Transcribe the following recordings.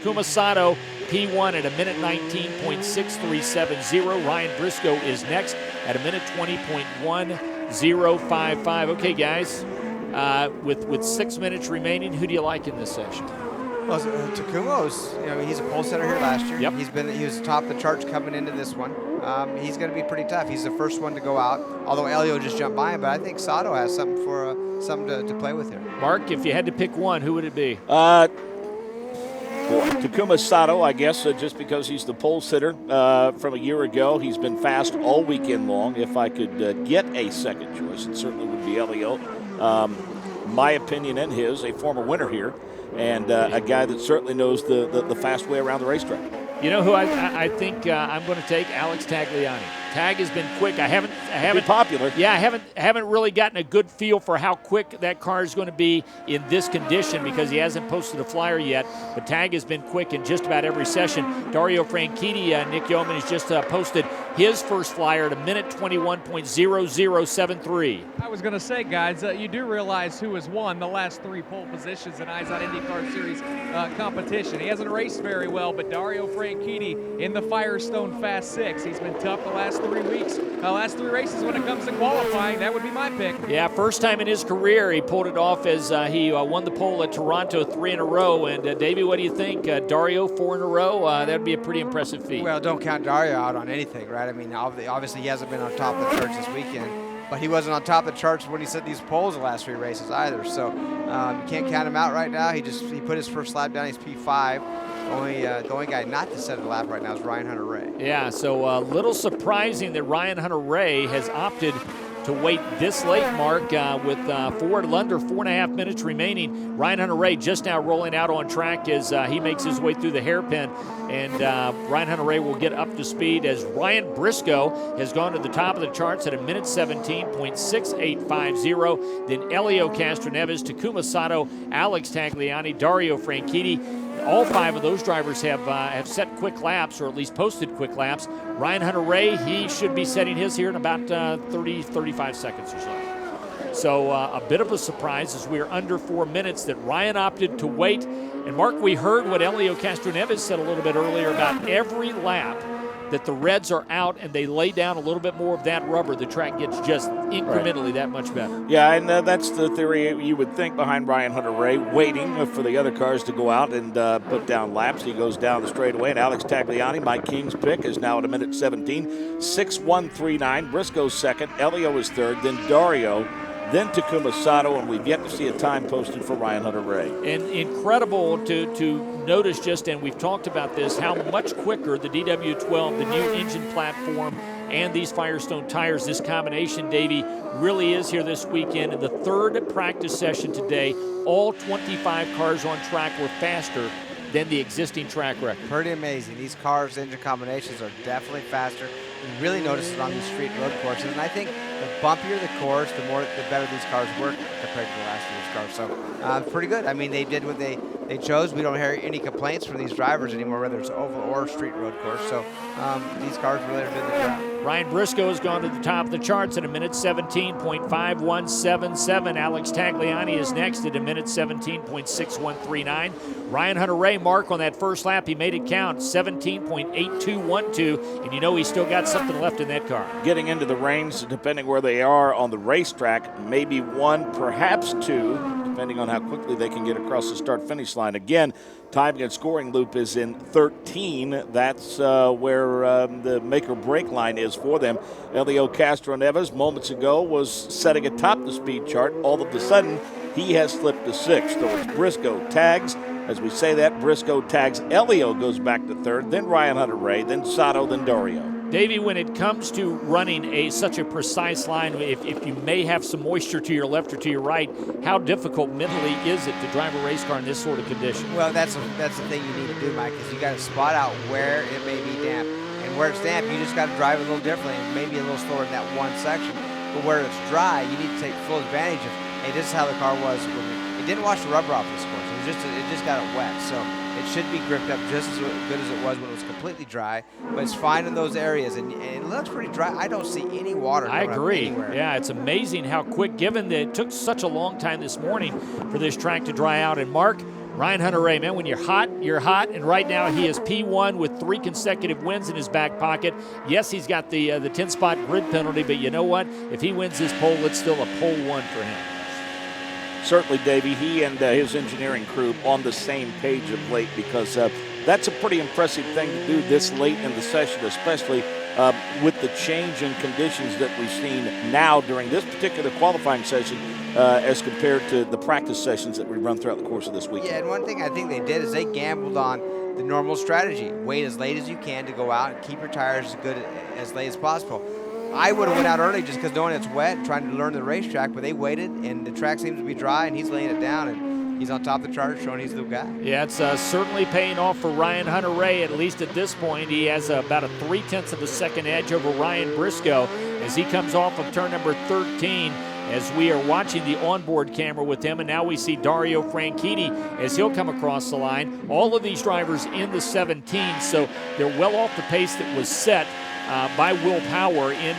Takuma Sato, P1 at a minute 19.6370. Ryan Briscoe is next at a minute 20.1055. Okay, guys, with 6 minutes remaining, who do you like in this session? Well, Takuma's, he's a pole sitter here last year. Yep. He was top of the charts coming into this one. He's going to be pretty tough. He's the first one to go out, although Elio just jumped by him. But I think Sato has something to play with here. Mark, if you had to pick one, who would it be? Takuma Sato, I guess, just because he's the pole sitter from a year ago. He's been fast all weekend long. If I could get a second choice, it certainly would be Elio. My opinion and his, a former winner here, and a guy that certainly knows the fast way around the racetrack. You know who I think I'm going to take? Alex Tagliani. Tag has been quick. I haven't popular. Yeah, I haven't really gotten a good feel for how quick that car is going to be in this condition because he hasn't posted a flyer yet. But Tag has been quick in just about every session. Dario Franchitti, Nick Yeoman has just posted his first flyer at a minute 21.0073. I was going to say, guys, you do realize who has won the last 3 pole positions in IZOT IndyCar Series competition. He hasn't raced very well, but Dario Franchitti in the Firestone Fast 6. He's been tough the last 3 weeks, last 3 races when it comes to qualifying. That would be my pick. Yeah, first time in his career he pulled it off as he won the pole at Toronto 3 in a row. And Davey, what do you think? Dario 4 in a row? That would be a pretty impressive feat. Well, don't count Dario out on anything, right? I mean, obviously he hasn't been on top of the charts this weekend, but he wasn't on top of the charts when he set these poles the last 3 races either. So you can't count him out right now. He put his first lap down. He's P5. The only guy not to set a lap right now is Ryan Hunter-Reay. Yeah, so a little surprising that Ryan Hunter-Reay has opted to wait this late, Mark, with under 4.5 minutes remaining. Ryan Hunter-Reay just now rolling out on track as he makes his way through the hairpin. And Ryan Hunter-Reay will get up to speed as Ryan Briscoe has gone to the top of the charts at a minute 17.6850. Then Elio Castroneves, Takuma Sato, Alex Tagliani, Dario Franchitti. All 5 of those drivers have set quick laps, or at least posted quick laps. Ryan Hunter-Reay, he should be setting his here in about 35 seconds or so. So a bit of a surprise as we're under 4 minutes that Ryan opted to wait. And Mark, we heard what Elio Castroneves said a little bit earlier about every lap that the Reds are out and they lay down a little bit more of that rubber, the track gets just incrementally that much better. Yeah, and that's the theory you would think behind Ryan Hunter-Reay, waiting for the other cars to go out and put down laps. He goes down the straightaway, and Alex Tagliani, Mike King's pick, is now at a minute 17.6139. Briscoe's second, Elio is third, then Dario, then Takuma Sato, and we've yet to see a time posted for Ryan Hunter-Reay. And incredible to notice just, and we've talked about this, how much quicker the DW12, the new engine platform, and these Firestone tires, this combination, Davey, really is here this weekend. In the 3rd practice session today, all 25 cars on track were faster than the existing track record. Pretty amazing. These cars' engine combinations are definitely faster. You really notice it on these street road courses, and I think the bumpier the course, the better these cars work compared to the last year's cars. So pretty good. I mean, they did what they chose. We don't hear any complaints from these drivers anymore, whether it's oval or street road course. So these cars really did the job. Ryan Briscoe has gone to the top of the charts at a minute 17.5177. Alex Tagliani is next at a minute 17.6139. Ryan Hunter-Reay, Mark, on that first lap, he made it count, 17.8212, and you know he's still got something left in that car. Getting into the reins, depending where they are on the racetrack, maybe 1, perhaps 2, depending on how quickly they can get across the start-finish line. Again, timing and scoring loop is in 13. That's where the make-or-break line is for them. Elio Castroneves, moments ago, was setting atop the speed chart. All of a sudden, he has slipped to 6th. So it's Briscoe tags. As we say that, Briscoe tags. Elio goes back to 3rd, then Ryan Hunter-Reay, then Sato, then Dario. Davey, when it comes to running such a precise line, if you may have some moisture to your left or to your right, how difficult mentally is it to drive a race car in this sort of condition? Well, that's the thing you need to do, Mike, is you got to spot out where it may be damp. And where it's damp, you just got to drive a little differently, and maybe a little slower in that one section. But where it's dry, you need to take full advantage of, hey, this is how the car was. It didn't wash the rubber off this course. It just got it wet. So it should be gripped up just as good as it was when it was completely dry. But it's fine in those areas, and it looks pretty dry. I don't see any water. I agree. Anywhere. Yeah, it's amazing how quick, given that it took such a long time this morning for this track to dry out. And Mark, Ryan Hunter-Reay, man, when you're hot, and right now he is P1 with 3 consecutive wins in his back pocket. Yes, he's got the 10-spot grid penalty, but you know what? If he wins this pole, it's still a pole 1 for him. Certainly, Davey, he and his engineering crew on the same page of late, because that's a pretty impressive thing to do this late in the session, especially with the change in conditions that we've seen now during this particular qualifying session as compared to the practice sessions that we run throughout the course of this weekend. Yeah, and one thing I think they did is they gambled on the normal strategy. Wait as late as you can to go out and keep your tires as good as late as possible. I would have went out early just because knowing it's wet and trying to learn the racetrack, but they waited, and the track seems to be dry, and he's laying it down, and he's on top of the chart showing he's the guy. Yeah, it's certainly paying off for Ryan Hunter-Reay, at least at this point. He has about a 0.3 of a second edge over Ryan Briscoe as he comes off of turn number 13, as we are watching the onboard camera with him, and now we see Dario Franchitti as he'll come across the line. All of these drivers in the 17, so they're well off the pace that was set by Will Power in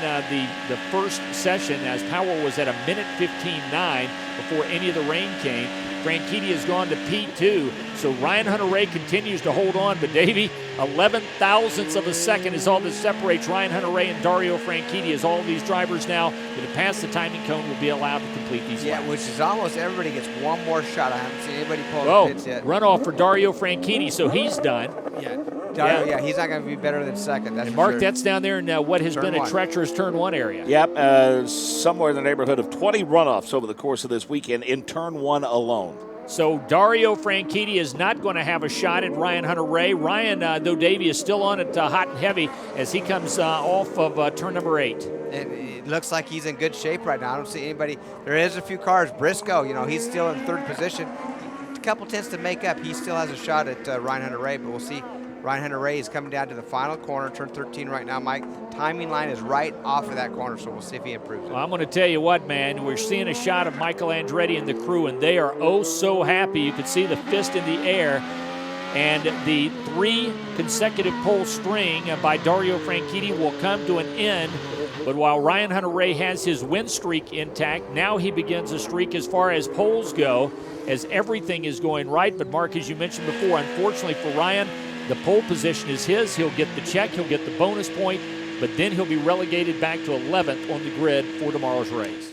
the first session, as Power was at a minute 15.9 before any of the rain came. Franchitti has gone to P2, so Ryan Hunter-Reay continues to hold on, but Davey, 11 thousandths of a second is all that separates Ryan Hunter-Reay and Dario Franchitti, as all of these drivers now that have passed the timing cone will be allowed to complete these laps. Which is almost everybody gets one more shot. I haven't seen anybody pull the pits yet. Runoff for Dario Franchitti, so he's done. Dario, he's not going to be better than second. That's and Mark, for sure. that's down there in what has been a treacherous turn 1 area. Yep, somewhere in the neighborhood of 20 runoffs over the course of this weekend in turn 1 alone. So Dario Franchitti is not going to have a shot at Ryan Hunter-Reay. Ryan, though, Davey is still on it hot and heavy as he comes off of turn number 8. And it looks like he's in good shape right now. I don't see anybody. There is a few cars. Briscoe, he's still in 3rd position. A couple tenths to make up. He still has a shot at Ryan Hunter-Reay, but we'll see. Ryan Hunter-Reay is coming down to the final corner, turn 13 right now, Mike. Timing line is right off of that corner, so we'll see if he improves it. Well, I'm going to tell you what, man. We're seeing a shot of Michael Andretti and the crew, and they are oh so happy. You can see the fist in the air. And the 3 consecutive pole string by Dario Franchitti will come to an end. But while Ryan Hunter-Reay has his win streak intact, now he begins a streak as far as poles go, as everything is going right. But Mark, as you mentioned before, unfortunately for Ryan, the pole position is his. He'll get the check, he'll get the bonus point, but then he'll be relegated back to 11th on the grid for tomorrow's race.